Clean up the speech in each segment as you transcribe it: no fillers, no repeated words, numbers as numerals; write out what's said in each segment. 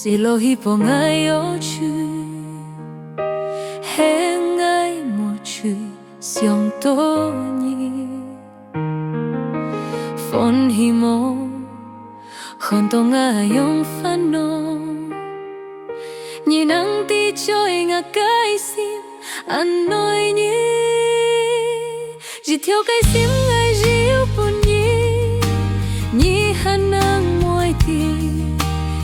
chỉ lo hi bỏ ngay ở chữ hè ngay một chữ xiong tô nhỉ phone hi mo không tô ngay yong phan no nhìn nắng ti trôi ngả cái sim anh nói nhỉ chỉ theo cái sim ngay riu buồn nhỉ hắn nắng môi ti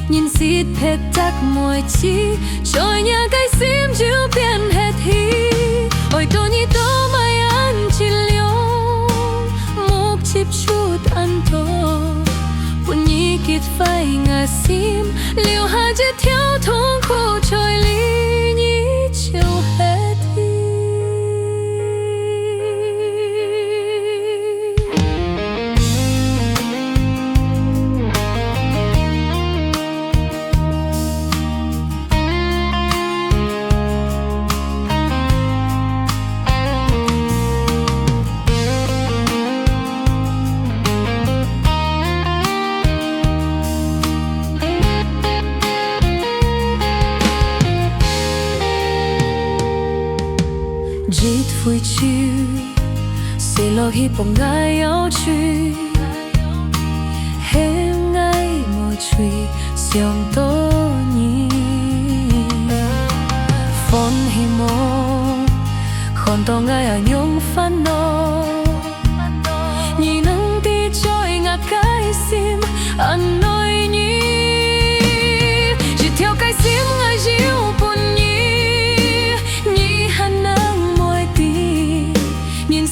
nhìn xịt hết tắc môi chi trôi nhà cái sim chưa biến hết hi ôi tôi nhỉ tôi mai ăn chỉ liêu một chip chút ăn tô buồn nhỉ kít phải ngả sim liều hà chỉ theo thùng khô trôi ly nhỉ chiều hết hi dít vui chiều sẽ lo hi bóng ngay áo truy hem ngay mùa truy xiong tô nhỉ phone hi mô còn to ngay ở nhung phan nô nhìn nắng ti trôi ngả cái sim anh nói nhỉ chỉ theo cái sim ngay chiều buồn nhỉ hắn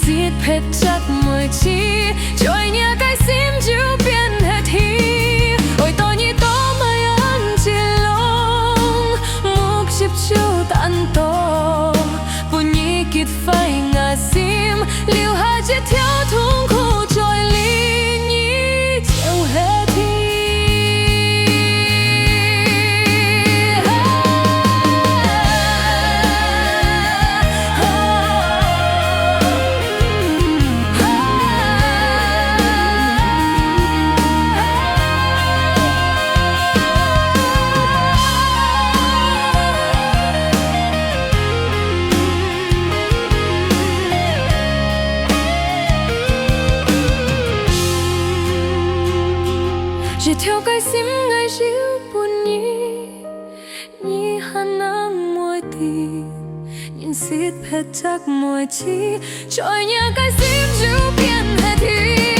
xiết hết chặt môi chi trôi nhà cái sim chưa biến hết hi ôi tôi như tó mai ăn chỉ lòng một chip chưa tan to buồn nhỉ kít phải ngả sim liều hai chết theo thùng khô trôi ly nhỉ chiều hết hi chỉ theo cái sim ngay chiều buồn nhỉ hắn nắng môi ti nhìn xịt hết chắc môi chi trôi nhà cái sim chưa biến hết hi